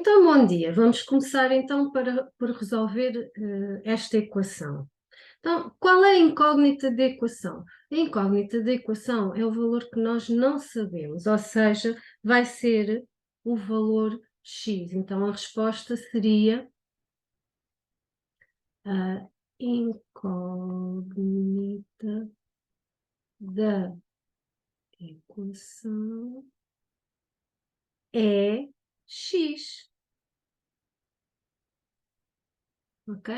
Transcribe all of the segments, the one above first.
Então, bom dia. Vamos começar então por resolver esta equação. Então, qual é a incógnita da equação? A incógnita da equação é o valor que nós não sabemos, ou seja, vai ser o valor x. Então, a resposta seria a incógnita da equação é x. Ok?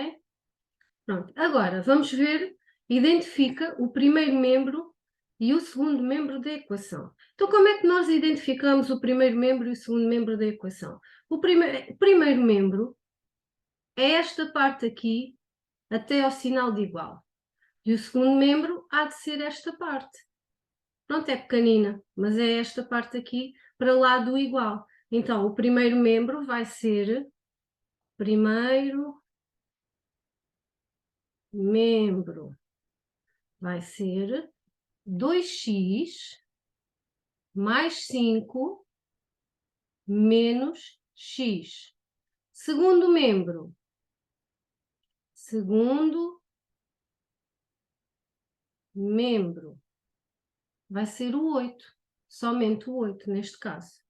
Pronto, agora vamos ver, identifica o primeiro membro e o segundo membro da equação. Então, como é que nós identificamos o primeiro membro e o segundo membro da equação? O primeiro membro é esta parte aqui, até ao sinal de igual. E o segundo membro há de ser esta parte. Pronto, é pequenina, mas é esta parte aqui para lá do igual. Então, o primeiro membro vai ser primeiro membro vai ser 2x mais 5 menos x. Segundo membro vai ser o 8, somente o 8 neste caso.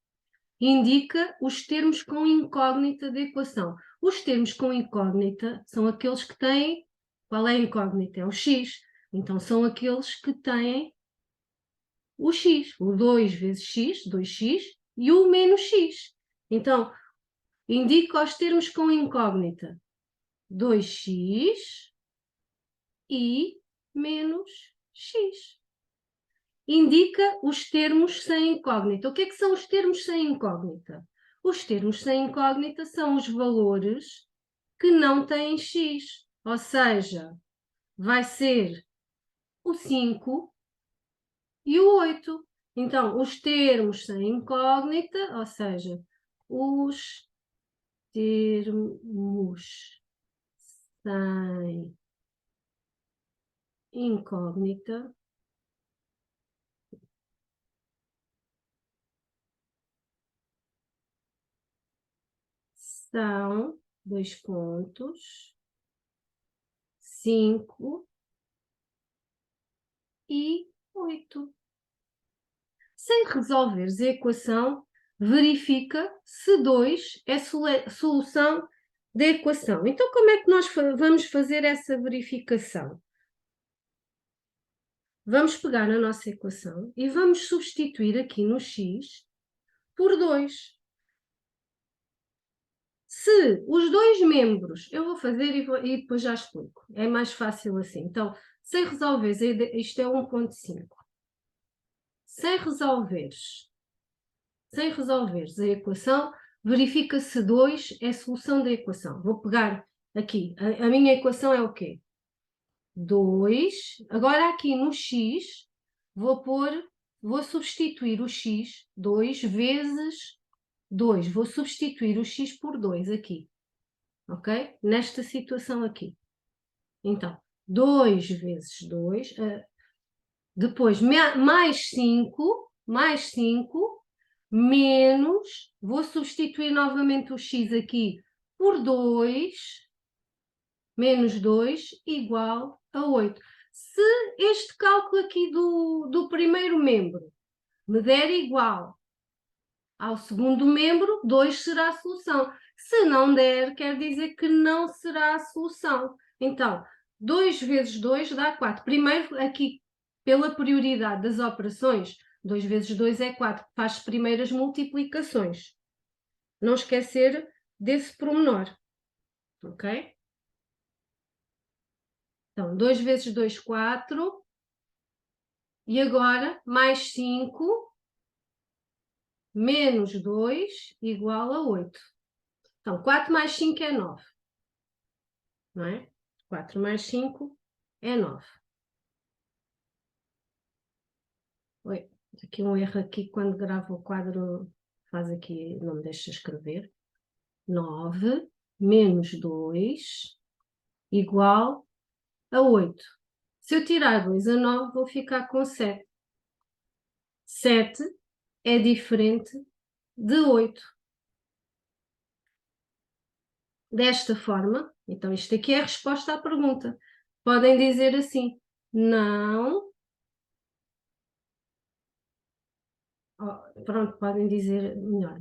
Indica os termos com incógnita da equação. Os termos com incógnita são aqueles que têm... Qual é a incógnita? É o x. Então, são aqueles que têm o x. O 2 vezes x, 2x, e o menos x. Então, indica os termos com incógnita. 2x e menos x. Indica os termos sem incógnita. O que é que são os termos sem incógnita? Os termos sem incógnita são os valores que não têm x. Ou seja, vai ser o 5 e o 8. Então, os termos sem incógnita, ou seja, os termos sem incógnita são 5 e 8. Sem resolveres a equação, verifica se 2 é solução da equação. Então, como é que nós vamos fazer essa verificação? Vamos pegar na nossa equação e vamos substituir aqui no x por 2. Se os dois membros, eu vou fazer e depois já explico, é mais fácil assim. Então, sem resolveres, isto é 1.5. Sem resolveres a equação, verifica se 2 é a solução da equação. Vou pegar aqui, a minha equação é o quê? 2, agora aqui no x, vou substituir o x, 2 vezes 2, vou substituir o x por 2 aqui, ok? Nesta situação aqui. Então, 2 vezes 2, depois mais 5, menos, vou substituir novamente o x aqui por 2, menos 2, igual a 8. Se este cálculo aqui do primeiro membro me der igual ao segundo membro, 2 será a solução. Se não der, quer dizer que não será a solução. Então, 2 vezes 2 dá 4. Primeiro, aqui, pela prioridade das operações, 2 vezes 2 é 4. Faz primeiras multiplicações. Não esquecer desse pormenor. Ok? Então, 2 vezes 2, 4. E agora, mais 5, menos 2, igual a 8. Então, 4 mais 5 é 9. Não é? 4 mais 5 é 9. Oi, aqui um erro aqui, quando gravo o quadro, faz aqui, não me deixa escrever. 9 menos 2 igual a 8. Se eu tirar 2 a 9, vou ficar com 7. 7 é diferente de 8. desta forma, então isto aqui é a resposta à pergunta. Podem dizer assim, não, pronto, podem dizer melhor,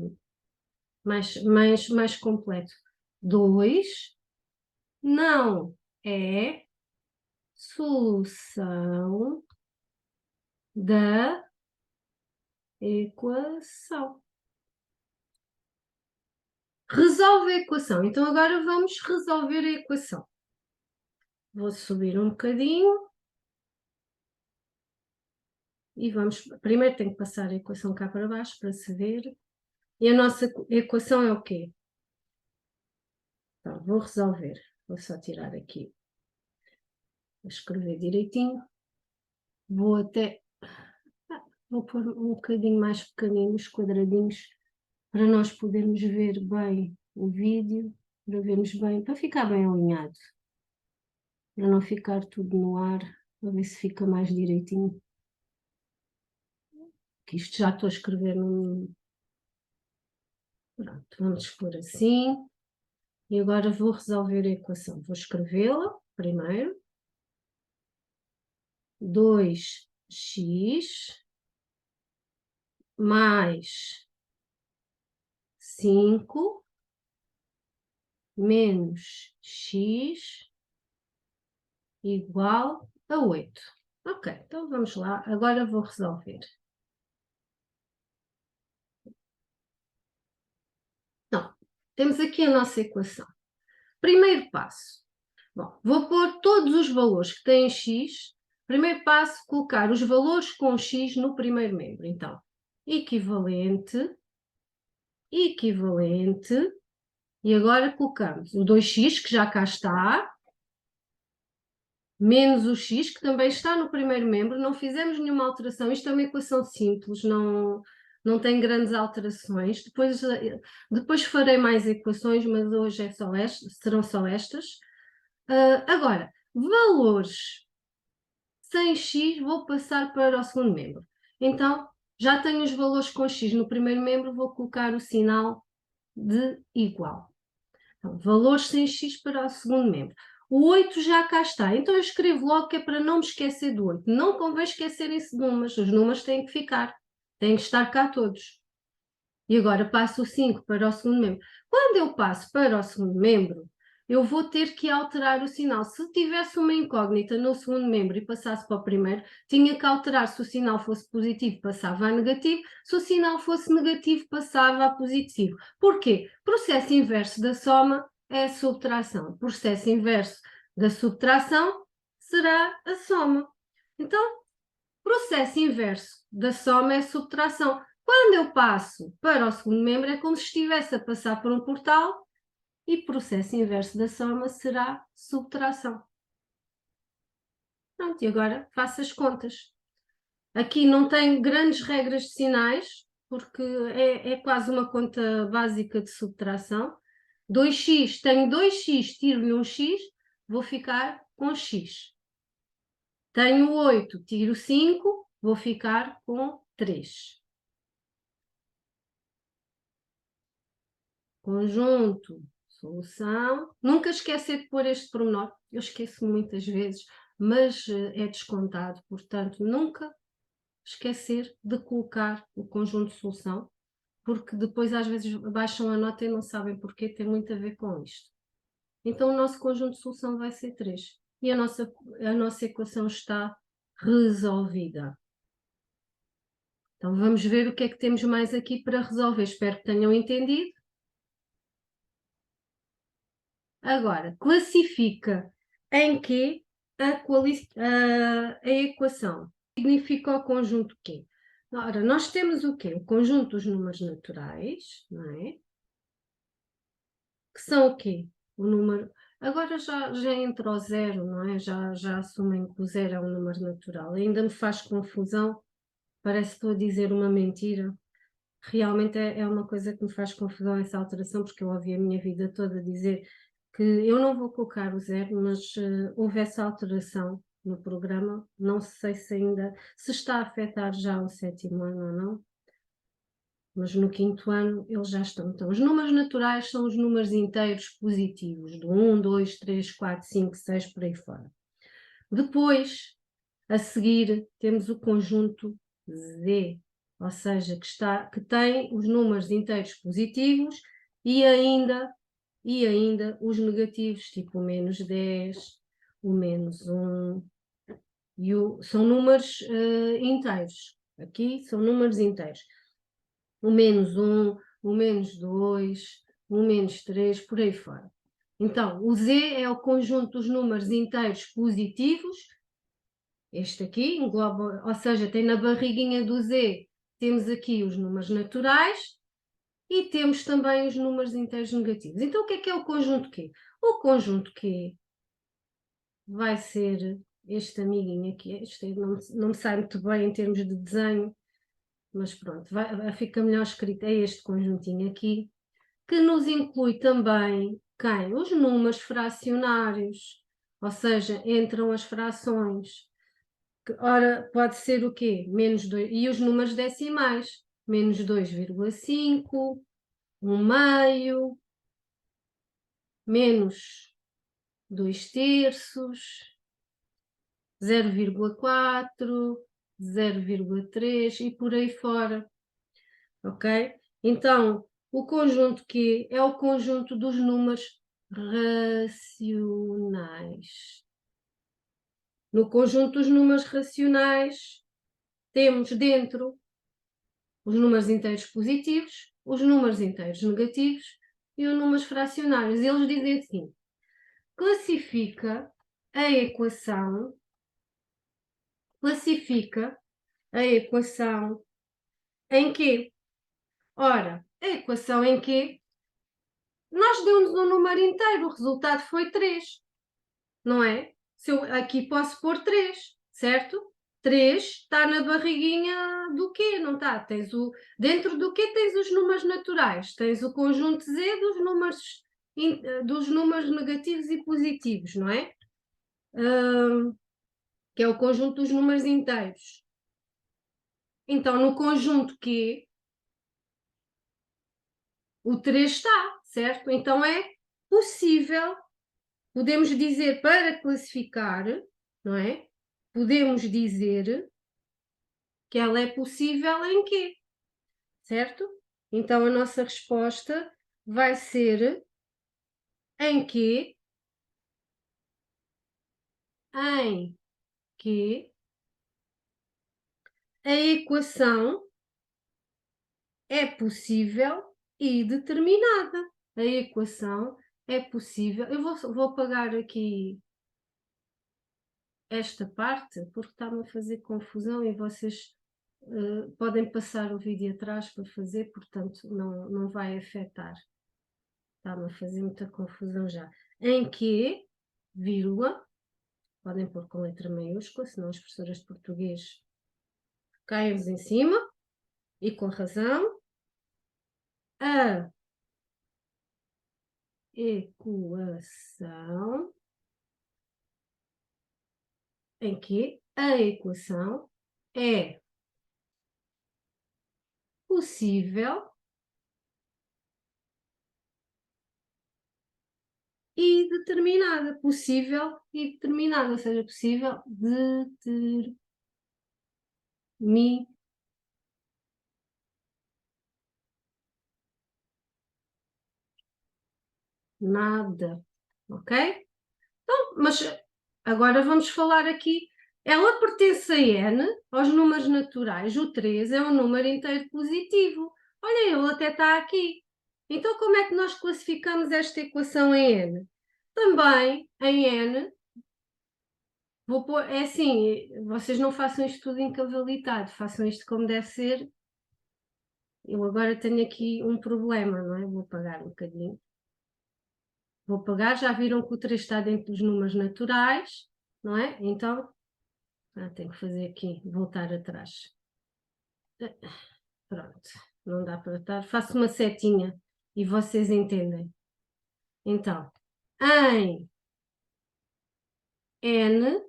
mais completo. 2 não é solução da equação. Resolve a equação. Então agora vamos resolver a equação. Vou subir um bocadinho. E vamos, primeiro tenho que passar a equação cá para baixo para se ver. E a nossa equação é o quê? Então, vou resolver. Vou só tirar aqui, vou escrever direitinho. Vou até, vou pôr um bocadinho mais pequenino os quadradinhos para nós podermos ver bem o vídeo, para vermos bem, para ficar bem alinhado. Para não ficar tudo no ar, para ver se fica mais direitinho. Que isto já estou a escrever num... Pronto, vamos pôr assim. E agora vou resolver a equação. Vou escrevê-la primeiro. 2x mais 5 menos x igual a 8. Ok, então vamos lá. Agora vou resolver. Então, temos aqui a nossa equação. Primeiro passo. Bom, vou pôr todos os valores que têm x. Primeiro passo, colocar os valores com x no primeiro membro. Então, equivalente, e agora colocamos o 2x, que já cá está, menos o x, que também está no primeiro membro, não fizemos nenhuma alteração, isto é uma equação simples, não tem grandes alterações. Depois farei mais equações, mas hoje serão só estas. Agora, valores sem x, vou passar para o segundo membro. Então, já tenho os valores com x no primeiro membro, vou colocar o sinal de igual. Então, valores sem x para o segundo membro. O 8 já cá está, então eu escrevo logo que é para não me esquecer do 8. Não convém esquecerem-se de números, os números têm que ficar, têm que estar cá todos. E agora passo o 5 para o segundo membro. Quando eu passo para o segundo membro, eu vou ter que alterar o sinal. Se tivesse uma incógnita no segundo membro e passasse para o primeiro, tinha que alterar. Se o sinal fosse positivo, passava a negativo. Se o sinal fosse negativo, passava a positivo. Porquê? Processo inverso da soma é a subtração. Processo inverso da subtração será a soma. Então, processo inverso da soma é a subtração. Quando eu passo para o segundo membro, é como se estivesse a passar por um portal e processo inverso da soma será subtração. Pronto, e agora faço as contas. Aqui não tem grandes regras de sinais, porque é quase uma conta básica de subtração. 2x, tenho 2x, tiro-lhe um x, vou ficar com x. Tenho 8, tiro 5, vou ficar com 3. Conjunto, solução. Nunca esquecer de pôr este pormenor. Eu esqueço muitas vezes, mas é descontado. Portanto, nunca esquecer de colocar o conjunto de solução, porque depois às vezes baixam a nota e não sabem porquê, tem muito a ver com isto. Então o nosso conjunto de solução vai ser 3. E a nossa equação está resolvida. Então vamos ver o que é que temos mais aqui para resolver. Espero que tenham entendido. Agora, classifica em que a equação significa o conjunto Q. Ora, nós temos o quê? O conjunto dos números naturais, não é? Que são o quê? O número... Agora já entra o zero, não é? Já assumem que o zero é um número natural. Ainda me faz confusão, parece que estou a dizer uma mentira. Realmente é uma coisa que me faz confusão essa alteração, porque eu ouvi a minha vida toda dizer que eu não vou colocar o zero, mas houve essa alteração no programa, não sei se ainda, se está a afetar já o sétimo ano ou não. mas no quinto ano eles já estão. Então, os números naturais são os números inteiros positivos, do 1, 2, 3, 4, 5, 6, por aí fora. Depois, a seguir, temos o conjunto Z, ou seja, que tem os números inteiros positivos e ainda os negativos, tipo o menos 10, o menos 1, são números inteiros. Aqui são números inteiros. O menos 1, o menos 2, o menos 3, por aí fora. Então, o Z é o conjunto dos números inteiros positivos. Este aqui engloba, ou seja, tem na barriguinha do Z, temos aqui os números naturais e temos também os números inteiros negativos. Então, o que é o conjunto Q? O conjunto Q vai ser este amiguinho aqui. Este não me sai muito bem em termos de desenho, mas pronto, fica melhor escrito. É este conjuntinho aqui, que nos inclui também quem? Os números fracionários, ou seja, entram as frações. Ora, pode ser o quê? Menos 2, e os números decimais, menos 2,5, 1 meio, menos 2 terços, 0,4, 0,3 e por aí fora, ok? Então, o conjunto Q é o conjunto dos números racionais. No conjunto dos números racionais, temos dentro os números inteiros positivos, os números inteiros negativos e os números fracionários. Eles dizem assim: classifica a equação em que, ora, a equação em que nós deu-nos um número inteiro, o resultado foi 3, não é? Se eu aqui posso pôr 3, certo? 3 está na barriguinha do quê? Não está? Dentro do quê tens os números naturais? Tens o conjunto Z dos números negativos e positivos, não é? Que é o conjunto dos números inteiros. Então, no conjunto Q, o 3 está, certo? Então é possível, podemos dizer para classificar, não é? Podemos dizer que ela é possível em Q, certo? Então a nossa resposta vai ser em que a equação é possível e determinada. A equação é possível. Eu vou apagar aqui esta parte porque está-me a fazer confusão e vocês podem passar o vídeo atrás para fazer, portanto não vai afetar. Está-me a fazer muita confusão já. Em que, vírgula, podem pôr com letra maiúscula, senão as professoras de português caem-vos em cima, e com razão, a equação em que a equação é possível e determinada. Possível e determinada, ou seja, possível determinada, ok? Então, mas agora vamos falar aqui. Ela pertence a n, aos números naturais. O 3 é um número inteiro positivo. Olha, ele até está aqui. Então, como é que nós classificamos esta equação em n? Também em n, vou pôr, é assim, vocês não façam isto tudo encavalitado, façam isto como deve ser. Eu agora tenho aqui um problema, não é? Vou apagar um bocadinho. Vou apagar, já viram que o 3 está dentro dos números naturais, não é? Então, tenho que fazer aqui, voltar atrás. Pronto, não dá para estar. Faço uma setinha e vocês entendem. Então, em N,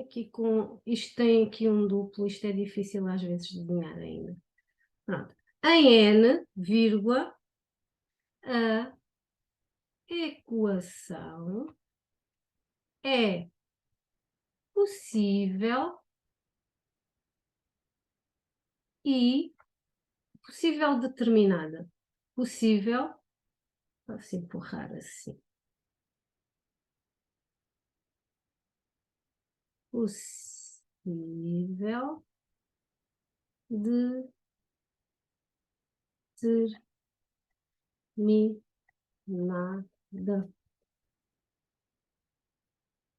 aqui com. Isto tem aqui um duplo, isto é difícil às vezes de desenhar ainda. Pronto. em N, vírgula, a equação é possível e possível determinada. Possível, posso empurrar assim. Possível determinada.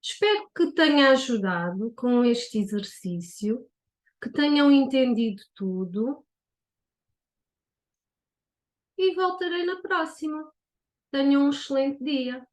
Espero que tenha ajudado com este exercício, que tenham entendido tudo e voltarei na próxima. Tenham um excelente dia.